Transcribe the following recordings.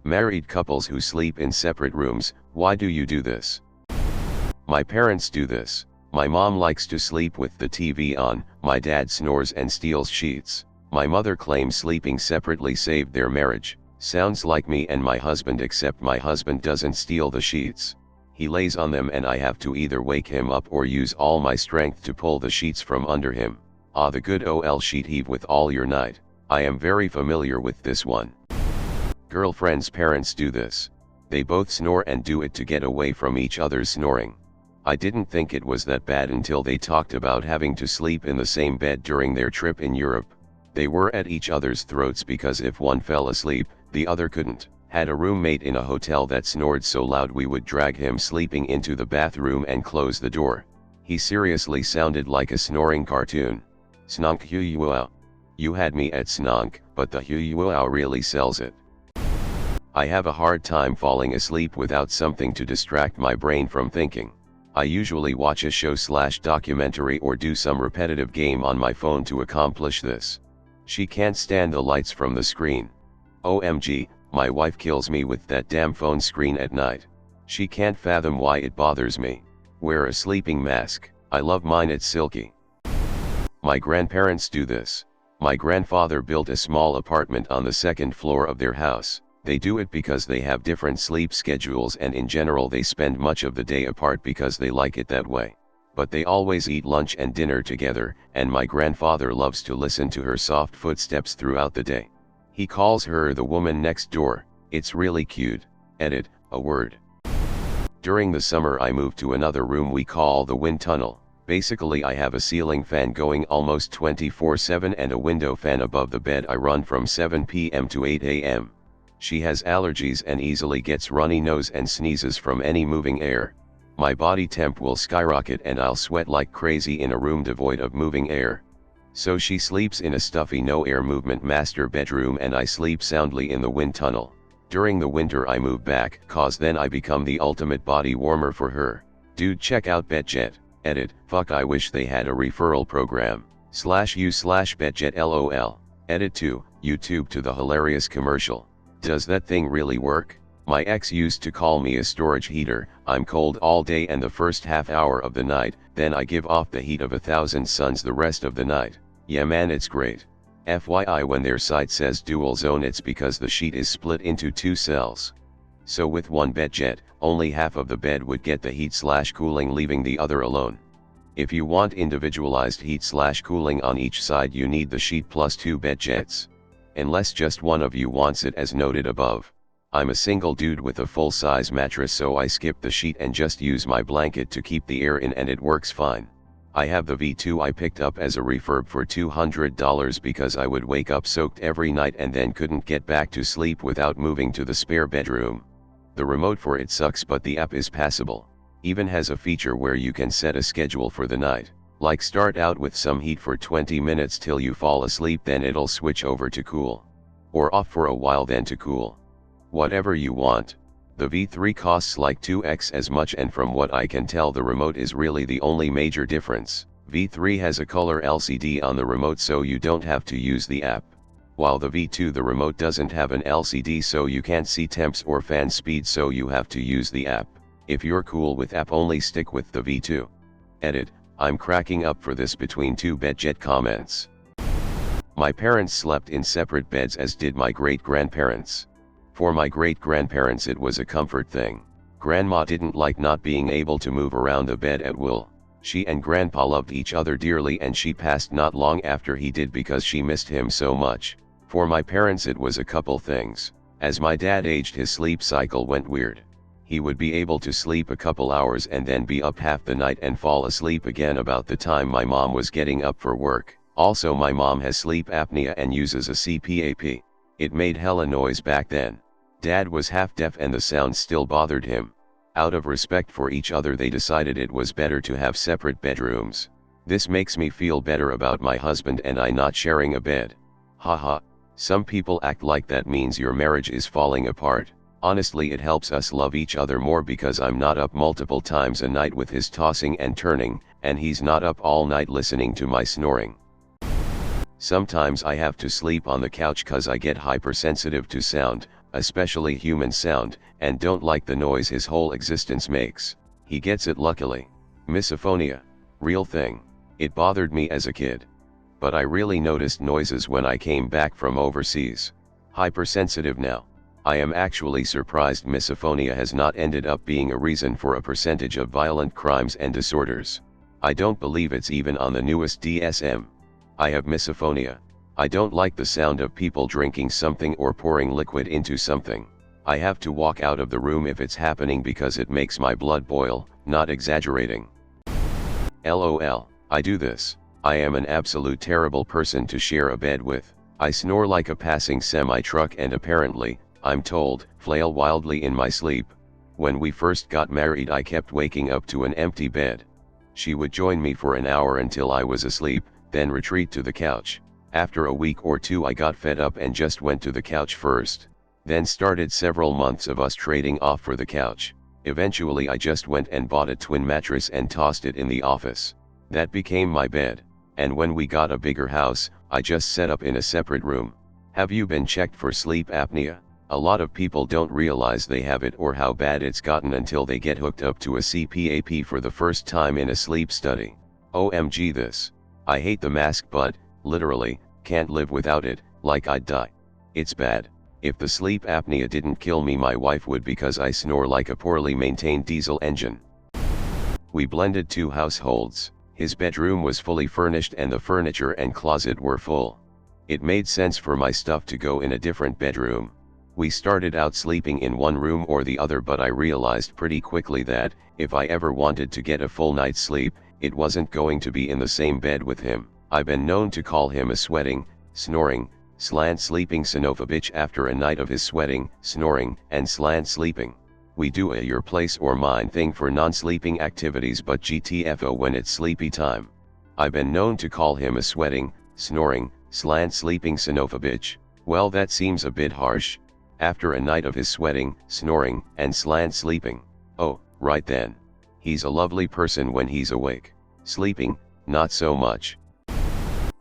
Married couples who sleep in separate rooms, why do you do this? My parents do this. My mom likes to sleep with the TV on, my dad snores and steals sheets. My mother claims sleeping separately saved their marriage. Sounds like me and my husband, except my husband doesn't steal the sheets. He lays on them and I have to either wake him up or use all my strength to pull the sheets from under him. Ah, the good old sheet heave with all your night. I am very familiar with this one. Girlfriend's parents do this. They both snore and do it to get away from each other's snoring. I didn't think it was that bad until they talked about having to sleep in the same bed during their trip in Europe. They were at each other's throats because if one fell asleep, the other couldn't. Had a roommate in a hotel that snored so loud we would drag him sleeping into the bathroom and close the door. He seriously sounded like a snoring cartoon. Snonk hu. You had me at snonk, but the hu really sells it. I have a hard time falling asleep without something to distract my brain from thinking. I usually watch a show/documentary or do some repetitive game on my phone to accomplish this. She can't stand the lights from the screen. OMG, my wife kills me with that damn phone screen at night. She can't fathom why it bothers me. Wear a sleeping mask. I love mine, it's silky. My grandparents do this. My grandfather built a small apartment on the second floor of their house. They do it because they have different sleep schedules and in general they spend much of the day apart because they like it that way. But they always eat lunch and dinner together, and my grandfather loves to listen to her soft footsteps throughout the day. He calls her the woman next door. It's really cute. Edit, a word. During the summer I moved to another room we call the wind tunnel. Basically I have a ceiling fan going almost 24/7 and a window fan above the bed I run from 7 p.m. to 8 a.m. She has allergies and easily gets runny nose and sneezes from any moving air. My body temp will skyrocket and I'll sweat like crazy in a room devoid of moving air. So she sleeps in a stuffy no air movement master bedroom and I sleep soundly in the wind tunnel. During the winter I move back, cause then I become the ultimate body warmer for her. Dude, check out BetJet. Edit, fuck, I wish they had a referral program. /u/BetJet lol. Edit to, YouTube to the hilarious commercial. Does that thing really work? My ex used to call me a storage heater. I'm cold all day and the first half hour of the night, then I give off the heat of 1,000 suns the rest of the night. Yeah man, it's great. FYI, when their site says dual zone, it's because the sheet is split into 2 cells. So with one BetJet, only half of the bed would get the heat/cooling, leaving the other alone. If you want individualized heat/cooling on each side, you need the sheet plus 2 BetJets. Unless just one of you wants it as noted above. I'm a single dude with a full-size mattress, so I skip the sheet and just use my blanket to keep the air in, and it works fine. I have the V2 I picked up as a refurb for $200 because I would wake up soaked every night and then couldn't get back to sleep without moving to the spare bedroom. The remote for it sucks, but the app is passable. Even has a feature where you can set a schedule for the night. Like start out with some heat for 20 minutes till you fall asleep, then it'll switch over to cool. Or off for a while then to cool. Whatever you want. The V3 costs like 2x as much, and from what I can tell the remote is really the only major difference. V3 has a color LCD on the remote so you don't have to use the app. While the V2, the remote doesn't have an LCD so you can't see temps or fan speed, so you have to use the app. If you're cool with app only, stick with the V2. Edit, I'm cracking up for this between 2 BetJet comments. My parents slept in separate beds, as did my great-grandparents. For my great-grandparents it was a comfort thing. Grandma didn't like not being able to move around the bed at will. She and Grandpa loved each other dearly and she passed not long after he did because she missed him so much. For my parents it was a couple things. As my dad aged, his sleep cycle went weird. He would be able to sleep a couple hours and then be up half the night and fall asleep again about the time my mom was getting up for work. Also, my mom has sleep apnea and uses a CPAP. It made hella noise back then. Dad was half deaf and the sound still bothered him. Out of respect for each other they decided it was better to have separate bedrooms. This makes me feel better about my husband and I not sharing a bed. Haha. Some people act like that means your marriage is falling apart. Honestly, it helps us love each other more because I'm not up multiple times a night with his tossing and turning, and he's not up all night listening to my snoring. Sometimes I have to sleep on the couch cause I get hypersensitive to sound, especially human sound, and don't like the noise his whole existence makes. He gets it luckily. Misophonia. Real thing. It bothered me as a kid. But I really noticed noises when I came back from overseas. Hypersensitive now. I am actually surprised misophonia has not ended up being a reason for a percentage of violent crimes and disorders. I don't believe it's even on the newest DSM. I have misophonia. I don't like the sound of people drinking something or pouring liquid into something. I have to walk out of the room if it's happening because it makes my blood boil, not exaggerating. LOL, I do this. I am an absolute terrible person to share a bed with. I snore like a passing semi-truck and apparently, I'm told, flail wildly in my sleep. When we first got married I kept waking up to an empty bed. She would join me for an hour until I was asleep, then retreat to the couch. After a week or two I got fed up and just went to the couch first. Then started several months of us trading off for the couch. Eventually I just went and bought a twin mattress and tossed it in the office. That became my bed. And when we got a bigger house, I just set up in a separate room. Have you been checked for sleep apnea? A lot of people don't realize they have it or how bad it's gotten until they get hooked up to a CPAP for the first time in a sleep study. OMG this. I hate the mask but, literally, can't live without it, like I'd die. It's bad. If the sleep apnea didn't kill me my wife would because I snore like a poorly maintained diesel engine. We blended two households. His bedroom was fully furnished and the furniture and closet were full. It made sense for my stuff to go in a different bedroom. We started out sleeping in one room or the other but I realized pretty quickly that, if I ever wanted to get a full night's sleep, it wasn't going to be in the same bed with him. I've been known to call him a sweating, snoring, slant sleeping son of a bitch after a night of his sweating, snoring, and slant sleeping. We do a your place or mine thing for non-sleeping activities but GTFO when it's sleepy time. I've been known to call him a sweating, snoring, slant sleeping son of a bitch. Well that seems a bit harsh. After a night of his sweating, snoring, and slant sleeping. Oh, right then. He's a lovely person when he's awake. Sleeping, not so much.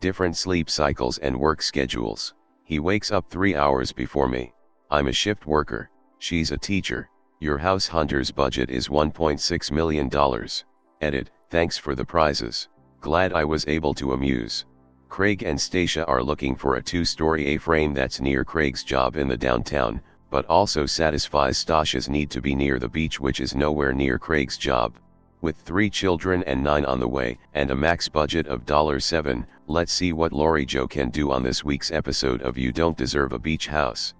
Different sleep cycles and work schedules. He wakes up 3 hours before me. I'm a shift worker. She's a teacher. Your house hunter's budget is $1.6 million. Edit, thanks for the prizes. Glad I was able to amuse. Craig and Stacia are looking for a 2-story A-frame that's near Craig's job in the downtown, but also satisfies Stasia's need to be near the beach which is nowhere near Craig's job. With 3 children and 9 on the way, and a max budget of $7, let's see what Lori Jo can do on this week's episode of You Don't Deserve a Beach House.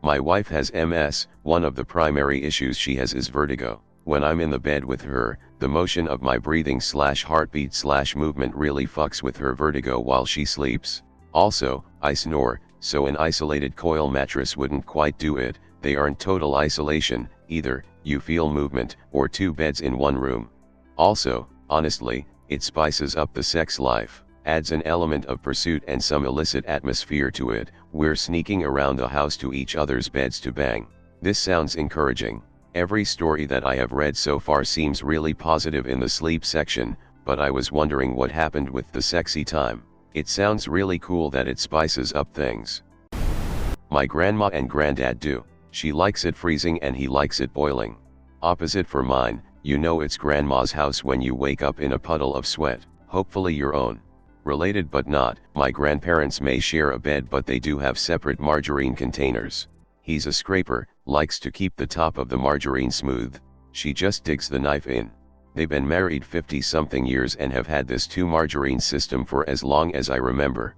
My wife has MS, one of the primary issues she has is vertigo. When I'm in the bed with her, the motion of my breathing/heartbeat/movement really fucks with her vertigo while she sleeps. Also, I snore, so an isolated coil mattress wouldn't quite do it. They aren't total isolation, either. You feel movement, or 2 beds in one room. Also, honestly, it spices up the sex life, adds an element of pursuit and some illicit atmosphere to it. We're sneaking around the house to each other's beds to bang. This sounds encouraging. Every story that I have read so far seems really positive in the sleep section, but I was wondering what happened with the sexy time. It sounds really cool that it spices up things. My grandma and granddad do. She likes it freezing and he likes it boiling. Opposite for mine, you know it's grandma's house when you wake up in a puddle of sweat, hopefully your own. Related but not, my grandparents may share a bed but they do have separate margarine containers. He's a scraper, likes to keep the top of the margarine smooth. She just digs the knife in. They've been married 50-something years and have had this 2-margarine system for as long as I remember.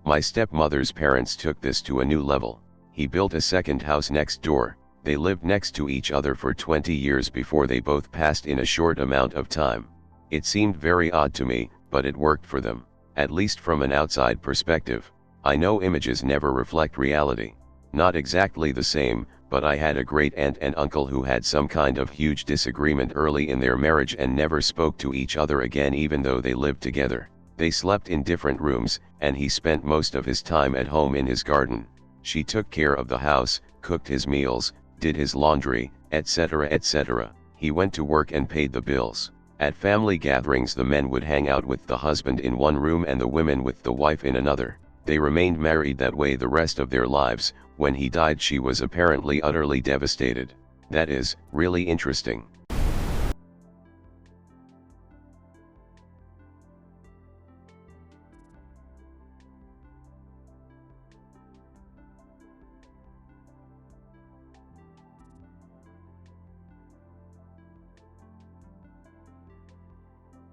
My stepmother's parents took this to a new level. He built a second house next door. They lived next to each other for 20 years before they both passed in a short amount of time. It seemed very odd to me, but it worked for them, at least from an outside perspective. I know images never reflect reality. Not exactly the same, but I had a great aunt and uncle who had some kind of huge disagreement early in their marriage and never spoke to each other again even though they lived together. They slept in different rooms, and he spent most of his time at home in his garden. She took care of the house, cooked his meals, did his laundry, etc. etc. He went to work and paid the bills. At family gatherings the men would hang out with the husband in one room and the women with the wife in another. They remained married that way the rest of their lives. When he died, she was apparently utterly devastated. That is really interesting.